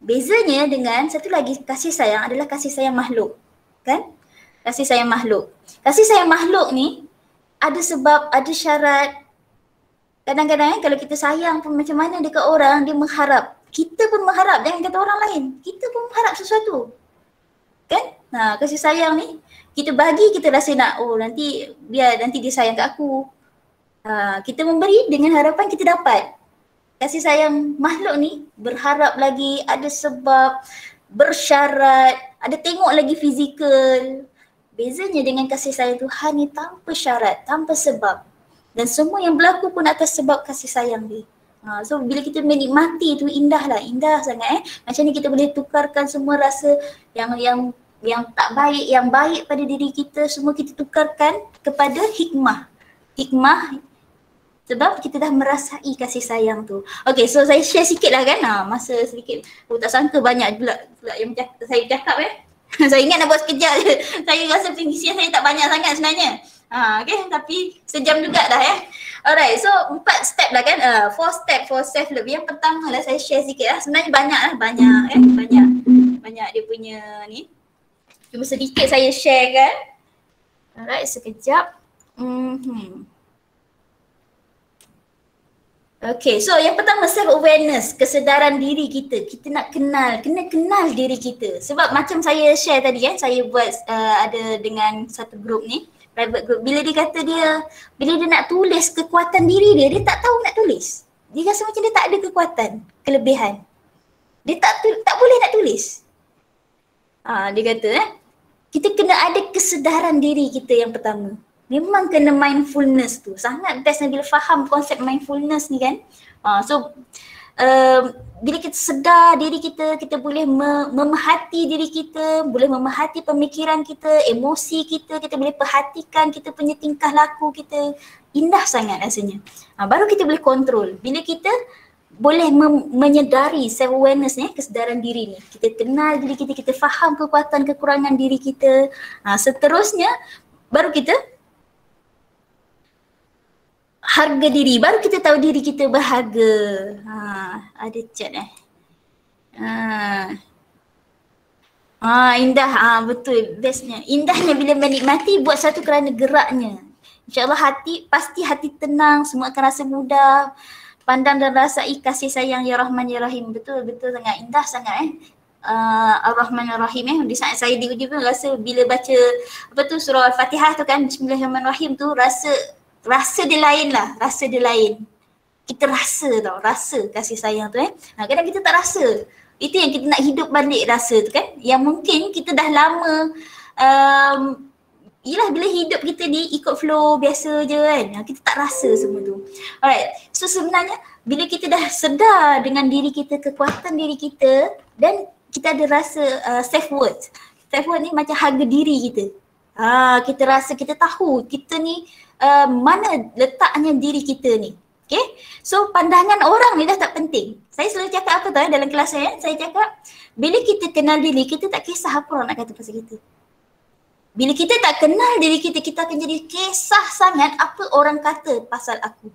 Bezanya dengan satu lagi kasih sayang adalah kasih sayang makhluk. Kan? Kasih sayang makhluk. Kasih sayang makhluk ni ada sebab, ada syarat. Kadang-kadang kalau kita sayang pun macam mana dekat orang, dia mengharap. Kita pun mengharap, jangan kata orang lain. Kita pun mengharap sesuatu. Kan? Kasih sayang ni, kita bagi, kita rasa nak, nanti dia sayang kat aku. Kita memberi dengan harapan kita dapat. Kasih sayang makhluk ni berharap lagi, ada sebab, bersyarat, ada tengok lagi fizikal. Bezanya dengan kasih sayang Tuhan ni tanpa syarat, tanpa sebab. Dan semua yang berlaku pun atas sebab kasih sayang dia. So bila kita menikmati tu indah sangat Macam ni kita boleh tukarkan semua rasa yang tak baik, yang baik pada diri kita, semua kita tukarkan kepada hikmah. Hikmah sebab kita dah merasai kasih sayang tu. Okay, so saya share sikit lah kan. Masa sedikit. Tak sangka banyak pula yang saya cakap Saya ingat nak buat sekejap je. Saya rasa pengisian saya tak banyak sangat sebenarnya. Okay, tapi sejam juga dah Alright, so 4 step lah kan. 4 step for self love. Yang pertama lah saya share sikit lah. Sebenarnya banyak dia punya ni. Cuma sedikit saya share kan. Alright, sekejap. Okay, so yang pertama self-awareness, kesedaran diri kita. Kita nak kena kenal diri kita. Sebab macam saya share tadi kan, saya buat ada dengan satu group ni, private group. Bila dia nak tulis kekuatan diri dia tak tahu nak tulis. Dia rasa macam dia tak ada kekuatan, kelebihan. Dia tak boleh nak tulis. Dia kata kita kena ada kesedaran diri kita yang pertama. Memang kena mindfulness tu. Sangat best bila faham konsep mindfulness ni kan. Bila kita sedar diri kita, kita boleh memahati diri kita, boleh memahati pemikiran kita, emosi kita boleh perhatikan kita punya tingkah laku kita. Indah sangat rasanya. Baru kita boleh kontrol. Bila kita boleh menyedari self-awareness ni, kesedaran diri ni. Kita kenal diri kita, kita faham kekuatan kekurangan diri kita. Seterusnya baru kita harga diri, baru kita tahu diri kita berharga. Ada chat indah, betul, bestnya. Indahnya bila menikmati buat satu kerana geraknya. InsyaAllah pasti hati tenang, semua akan rasa mudah. Pandang dan rasai kasih sayang ya Rahman ya Rahim. Betul sangat, indah sangat Ar-Rahman Ar-Rahim Di saat saya diuji pun rasa bila baca surah Al-Fatihah tu kan, Bismillahirrahmanirrahim tu, rasa dia lain lah, rasa dia lain. Kita rasa kasih sayang tu kadang kita tak rasa. Itu yang kita nak hidup balik rasa tu kan. Yang mungkin kita dah lama yelah bila hidup kita ni ikut flow biasa je kan. Kita tak rasa semua tu. Alright, so sebenarnya bila kita dah sedar dengan diri kita, kekuatan diri kita, dan kita ada rasa self-worth. Self-worth ni macam harga diri kita. Kita rasa, kita tahu kita ni mana letaknya diri kita ni. Okay, so pandangan orang ni dah tak penting. Saya selalu cakap apa tahu dalam kelas saya cakap, bila kita kenal diri, kita tak kisah apa orang nak kata pasal kita. Bila kita tak kenal diri kita, kita akan jadi kisah sangat apa orang kata pasal aku.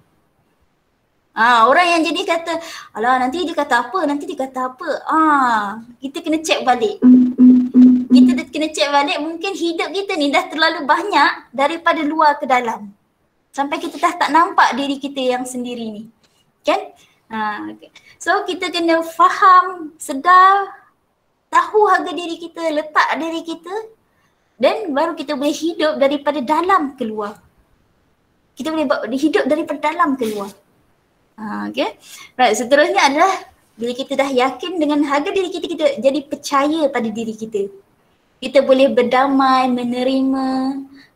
Orang yang jadi kata, alah nanti dia kata apa, kita kena check balik. Kita kena check balik, mungkin hidup kita ni dah terlalu banyak daripada luar ke dalam. Sampai kita dah tak nampak diri kita yang sendiri ni. Kan? Okay. So kita kena faham, sedar, tahu harga diri kita, letak diri kita, dan baru kita boleh hidup daripada dalam keluar. Kita boleh hidup daripada dalam keluar. Okay. Right, seterusnya adalah bila kita dah yakin dengan harga diri kita, kita jadi percaya pada diri kita. Kita boleh berdamai, menerima.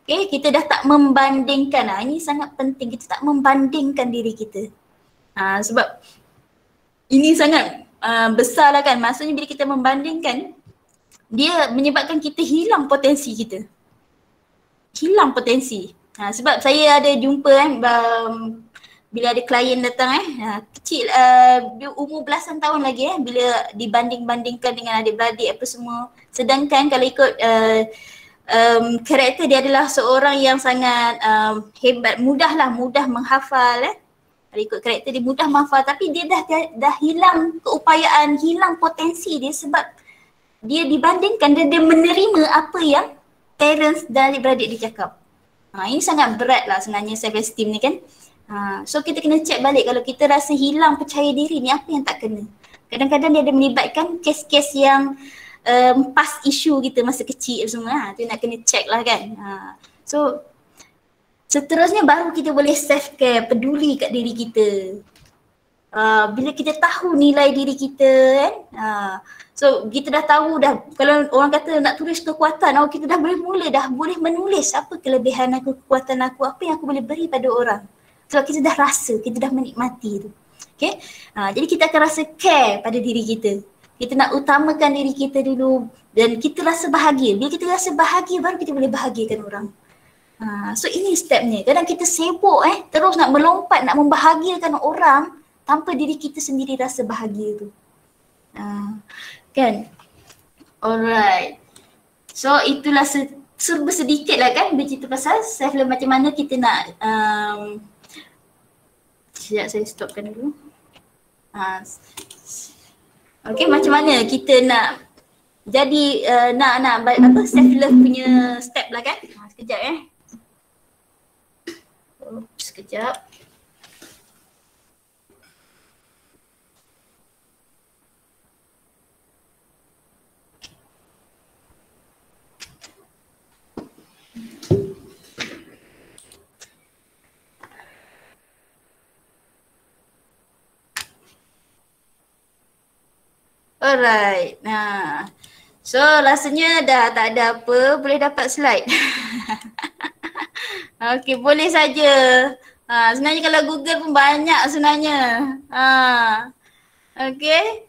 Okay, kita dah tak membandingkan. Ini sangat penting, kita tak membandingkan diri kita. Sebab ini sangat besar lah kan. Maksudnya bila kita membandingkan, dia menyebabkan kita hilang potensi kita. Hilang potensi. Sebab saya ada jumpa bila ada klien datang kecil, dia umur belasan tahun lagi bila dibanding-bandingkan dengan adik-beradik apa semua. Sedangkan kalau ikut karakter dia adalah seorang yang sangat hebat, mudah menghafal Kalau ikut karakter dia mudah menghafal, tapi dia dah hilang keupayaan, hilang potensi dia sebab dia dibandingkan, dia menerima apa yang parents dan adik-beradik dia cakap. Ini sangat berat lah sebenarnya self-esteem ni kan. So kita kena check balik kalau kita rasa hilang percaya diri ni, apa yang tak kena. Kadang-kadang dia ada melibatkan kes-kes yang past issue kita masa kecil semua. Tu nak kena check lah kan. So seterusnya baru kita boleh self-care, peduli kat diri kita. Bila kita tahu nilai diri kita kan. So kita dah tahu dah, kalau orang kata nak tulis kekuatan, kita dah boleh menulis apa kelebihan aku, kekuatan aku, apa yang aku boleh beri pada orang. Sebab kita dah rasa, kita dah menikmati tu. Okay? Jadi kita akan rasa care pada diri kita. Kita nak utamakan diri kita dulu dan kita rasa bahagia. Bila kita rasa bahagia, baru kita boleh bahagiakan orang. So ini stepnya. Kadang kita sibuk terus nak melompat, nak membahagiakan orang tanpa diri kita sendiri rasa bahagia tu. Kan? Alright. So itulah serba sedikit lah kan bercerita pasal self-love, macam mana kita nak sekejap saya stopkan dulu. Okay, macam mana kita nak jadi nak self-love punya step lah kan. Sekejap sekejap. Alright. Nah. So rasanya dah tak ada apa, boleh dapat slide. Okey, boleh saja. Sebenarnya kalau Google pun banyak sebenarnya. Okey.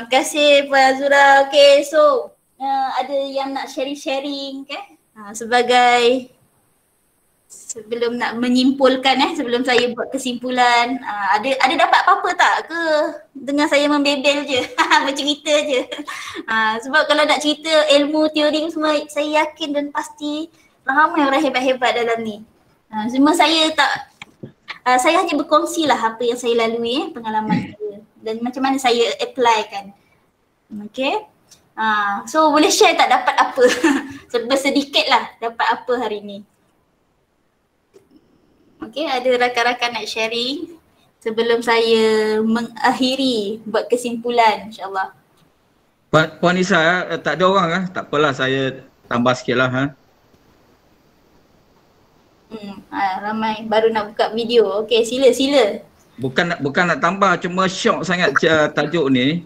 Kasih Puan Azura. Okey, so ada yang nak sharing-sharing ke? Sebagai sebelum nak menyimpulkan sebelum saya buat kesimpulan, ada dapat apa-apa tak ke dengan saya membebel je, bercerita je. Sebab kalau nak cerita ilmu teori semua, saya yakin dan pasti ramai orang hebat-hebat dalam ni. Cuma saya tak, saya hanya berkongsi lah apa yang saya lalui, pengalaman saya dan macam mana saya apply kan. Okay. So boleh share tak dapat apa? Sedikit lah dapat apa hari ni. Okay, ada rakan-rakan nak sharing sebelum saya mengakhiri buat kesimpulan insyaAllah. Puan Nisa, tak ada orang tak apalah, saya tambah sikit lah. Ramai baru nak buka video. Okay, sila. Bukan nak tambah, cuma syok sangat tajuk ni.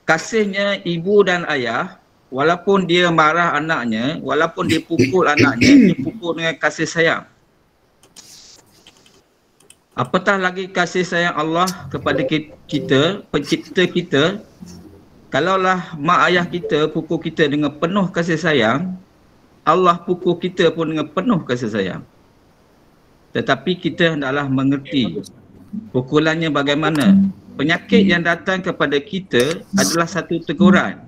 Kasihnya ibu dan ayah, walaupun dia marah anaknya, walaupun dia pukul anaknya, dia pukul dengan kasih sayang. Apatah lagi kasih sayang Allah kepada kita, pencipta kita. Kalaulah mak ayah kita pukul kita dengan penuh kasih sayang, Allah pukul kita pun dengan penuh kasih sayang. Tetapi kita hendaklah mengerti pukulannya bagaimana. Penyakit yang datang kepada kita adalah satu teguran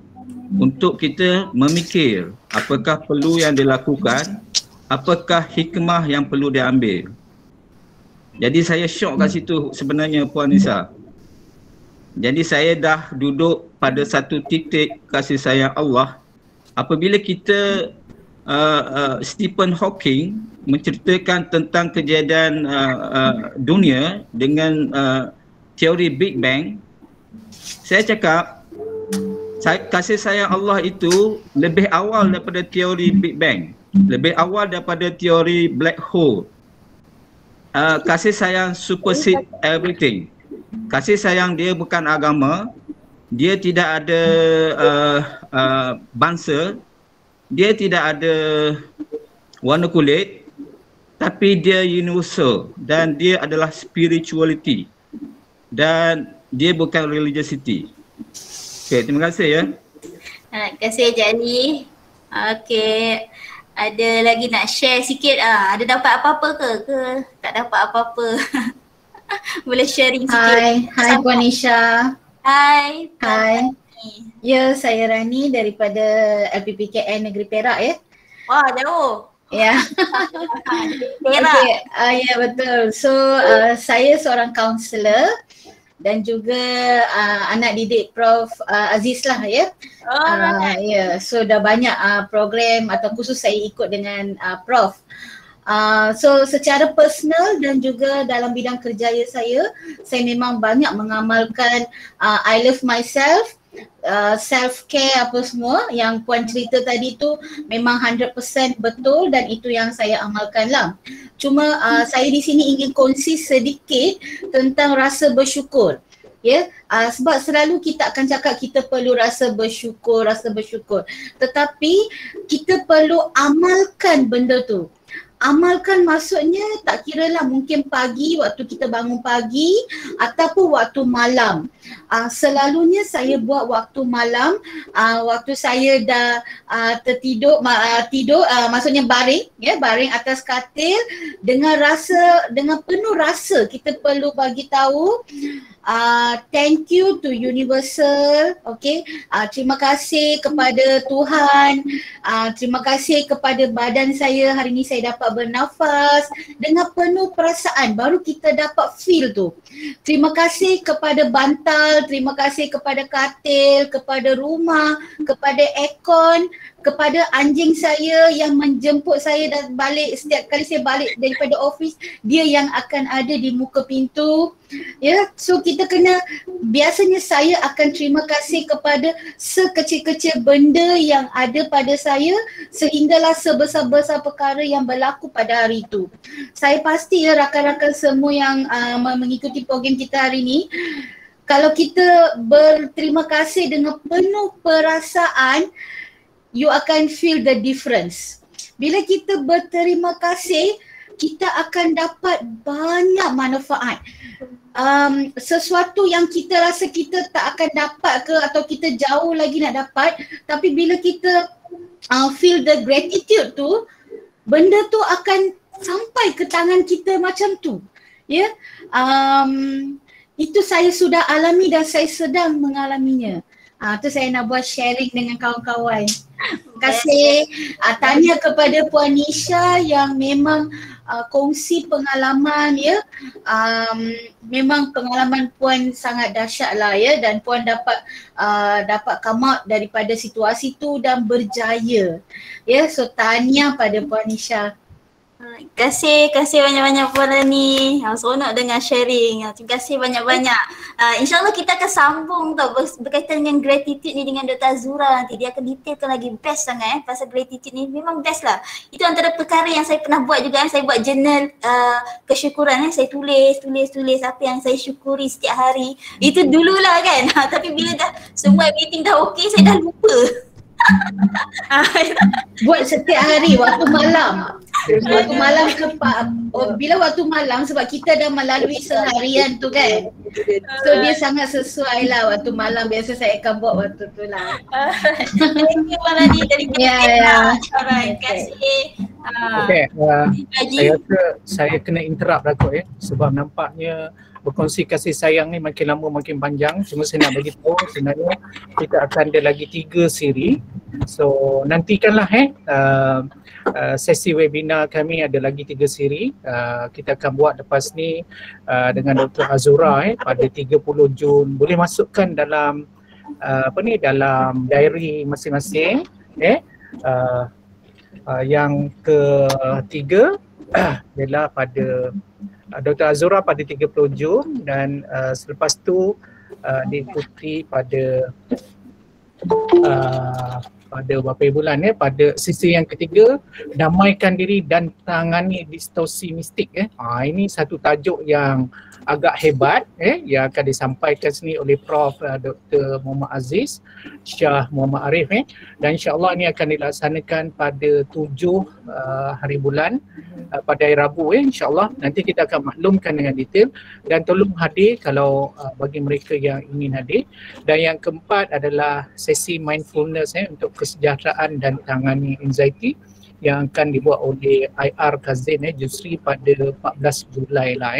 untuk kita memikir apakah perlu yang dilakukan, apakah hikmah yang perlu diambil. Jadi saya syok kat situ sebenarnya Puan Nisa. Jadi saya dah duduk pada satu titik kasih sayang Allah. Apabila kita Stephen Hawking menceritakan tentang kejadian dunia dengan teori Big Bang, saya cakap kasih sayang Allah itu lebih awal daripada teori Big Bang, lebih awal daripada teori black hole. Kasih sayang supersede everything. Kasih sayang dia bukan agama, dia tidak ada bangsa, dia tidak ada warna kulit, tapi dia universal dan dia adalah spirituality dan dia bukan religiosity. Okay, terima kasih ya. Terima kasih Encik Ali. Okay. Ada lagi nak share sikit? Ada dapat apa-apa ke tak dapat apa-apa? Boleh sharing sikit. Hai Puan Nisha. Hai. Ya, saya Rani daripada LPPKN Negeri Perak ya. Wah, jauh. Ya. Perak. Okay. Ya betul. So saya seorang kaunselor dan juga anak didik Prof Aziz lah ya. Ya, so dah banyak program atau khusus saya ikut dengan Prof. So secara personal dan juga dalam bidang kerja saya memang banyak mengamalkan I love myself, self care apa semua yang Puan cerita tadi tu memang 100% betul dan itu yang saya amalkan lah. Cuma saya di sini ingin kongsi sedikit tentang rasa bersyukur. Ya, sebab selalu kita akan cakap kita perlu rasa bersyukur. Tetapi kita perlu amalkan benda tu. Amalkan maksudnya tak kiralah mungkin pagi waktu kita bangun pagi ataupun waktu malam. Selalunya saya buat waktu malam, waktu saya dah tertidur, maksudnya baring atas katil dengan penuh rasa kita perlu bagi tahu thank you to universal, okay. Terima kasih kepada Tuhan, terima kasih kepada badan saya, hari ni saya dapat bernafas dengan penuh perasaan, baru kita dapat feel tu. Terima kasih kepada bantal, terima kasih kepada katil, kepada rumah, kepada aircon, kepada anjing saya yang menjemput saya dan balik setiap kali saya balik daripada office, dia yang akan ada di muka pintu. Ya, so kita kena, biasanya saya akan terima kasih kepada sekecil-kecil benda yang ada pada saya sehinggalah sebesar-besar perkara yang berlaku pada hari itu. Saya pasti ya rakan-rakan semua yang mengikuti program kita hari ini, kalau kita berterima kasih dengan penuh perasaan, you akan feel the difference. Bila kita berterima kasih, kita akan dapat banyak manfaat. Sesuatu yang kita rasa kita tak akan dapat ke atau kita jauh lagi nak dapat, tapi bila kita feel the gratitude tu, benda tu akan sampai ke tangan kita macam tu. Ya, itu saya sudah alami dan saya sedang mengalaminya. Tu saya nak buat sharing dengan kawan-kawan. Terima kasih. Tanya kepada Puan Nisha yang memang kongsi pengalaman ya. Memang pengalaman Puan sangat dahsyat lah ya, dan Puan dapat come out daripada situasi tu dan berjaya. Ya, so tanya pada Puan Nisha. Terima kasih banyak-banyak Puan Rani. Seronok dengan sharing. Terima kasih banyak-banyak. InsyaAllah kita akan sambung tau berkaitan dengan gratitude ni dengan Dr. Azura nanti. Dia akan detailkan lagi, best sangat pasal gratitude ni. Memang best lah. Itu antara perkara yang saya pernah buat juga. Saya buat journal kesyukuran. Saya tulis apa yang saya syukuri setiap hari. Itu dululah kan. Tapi bila dah semua everything dah okey, saya dah lupa. Buat setiap hari waktu malam. Waktu malam bila waktu malam, sebab kita dah melalui seharian tu kan. So dia sangat sesuai lah waktu malam. Biasa saya akan buat waktu tu lah. Thank you Puan Rani dari Ya. Terima kasih. Okay, saya rasa saya kena interrupt lah kot ya, sebab nampaknya berkongsi kasih sayang ni makin lama makin panjang. Cuma saya nak bagi tahu sebenarnya kita akan ada lagi 3 siri. So nantikanlah sesi webinar kami ada lagi 3 siri. Kita akan buat lepas ni dengan Dr. Azura pada 30 Jun. Boleh masukkan dalam dalam diary masing-masing. Yang ketiga ialah pada Dr. Azura pada 30 Jun dan selepas tu diikuti pada berapa bulan pada sisi yang ketiga, damaikan diri dan tangani distorsi mistik. Ini satu tajuk yang agak hebat yang akan disampaikan sini oleh Prof. Dr. Muhammad Aziz Shah Muhammad Arif dan insyaAllah ini akan dilaksanakan pada 7 hari bulan pada hari Rabu insyaAllah. Nanti kita akan maklumkan dengan detail dan tolong hadir kalau bagi mereka yang ingin hadir. Dan yang keempat adalah sesi mindfulness untuk kesejahteraan dan tangani anxiety yang akan dibuat oleh IR Kazin Jusri pada 14 Julai lah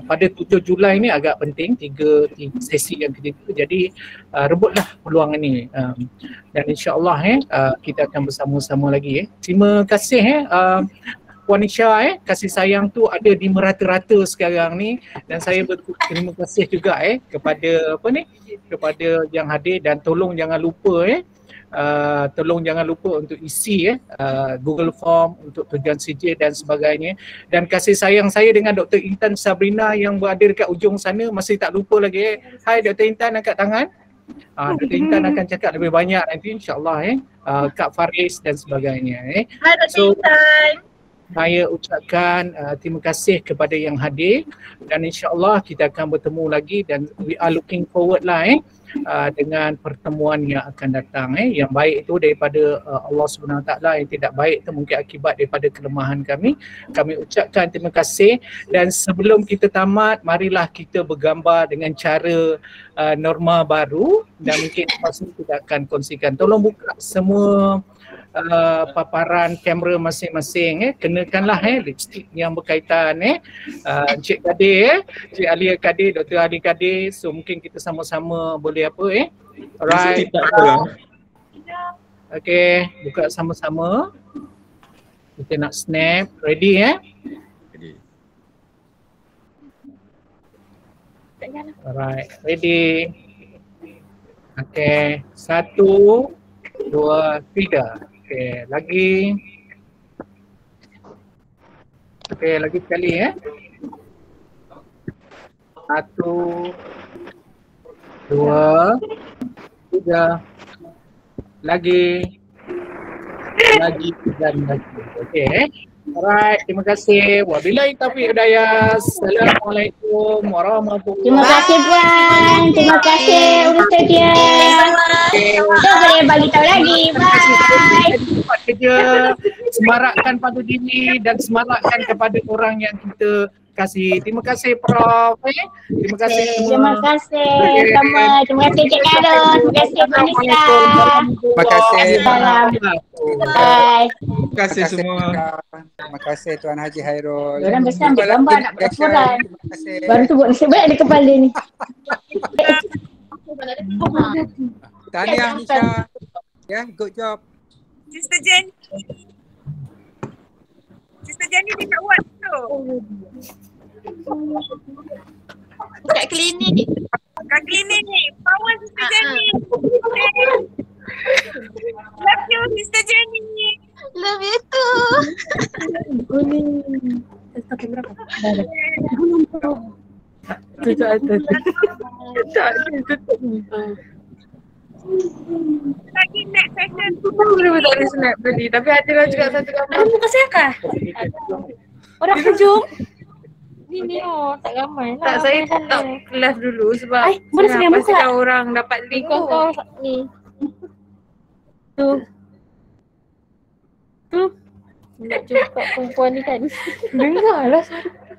pada 7 Julai ni agak penting, 3 sesi yang ketiga, jadi rebutlah peluang ini dan insyaAllah kita akan bersama-sama lagi Terima kasih Puan Nisha kasih sayang tu ada di merata-rata sekarang ni dan saya berterima kasih juga kepada kepada yang hadir dan tolong jangan lupa untuk isi Google Form untuk tujuan CJ dan sebagainya. Dan kasih sayang saya dengan Dr. Intan Sabrina yang berada dekat ujung sana masih tak lupa lagi. Hai Dr. Intan, angkat tangan. Dr. Intan akan cakap lebih banyak nanti insyaAllah Kak Faris dan sebagainya. Hai Dr. Intan. Saya ucapkan terima kasih kepada yang hadir dan insyaAllah kita akan bertemu lagi dan we are looking forward lah dengan pertemuan yang akan datang. Yang baik itu daripada Allah SWT, yang tidak baik itu mungkin akibat daripada kelemahan kami. Kami ucapkan terima kasih dan sebelum kita tamat, marilah kita bergambar dengan cara norma baru dan mungkin lepas ini kita akan kongsikan. Tolong buka semua paparan kamera masing-masing kenakanlah lipstick yang berkaitan Encik Kadir Encik Ali Kadir, Dr. Ali Kadir. So mungkin kita sama-sama boleh alright. Okay, buka sama-sama. Kita nak snap. Ready Alright, ready. Okay, 1, 2, 3. Okay, lagi. Okay, lagi sekali 1, 2, 3. Lagi dan lagi. Okay. Alright, terima kasih. Wabillahi taufiq hidayah. Assalamualaikum warahmatullahi Terima kasih Puan. Terima kasih Ustaz dia. Kita boleh bagi tahu lagi. Bye. Buat kerja, semarakkan pada diri dan semarakkan kepada orang yang kita kasih. Terima kasih Prof. Terima kasih semua. Terima kasih sama. Terima kasih Cik Karol. Terima kasih Vanessa. Terima kasih. Bye. Terima kasih semua. Terima kasih Tuan Haji Hairul. Orang besar ambil gambar nak berlaporan. Terima kasih. Baru tu buat nasib baik di kepala ni. Tahniah Nisha. Ya, good job. Sister Jenny. Sister Jenny dekat WhatsApp tu. Kat klinik. Kat klinik ni. Power Sister Jenny. Love you Sister Jenny. Love you too. Lagi next session. Boleh tak ada snap tadi. Tapi ada lah juga satu gambar. Ada muka siapa? Orang hujung. Ni tak ramai lah. Tak, saya tak kelas dulu sebab boleh sedia muka. pastikan orang dapat link tu. Ni. Tu. Nak jumpa perempuan ni kan. Dengar lah suara.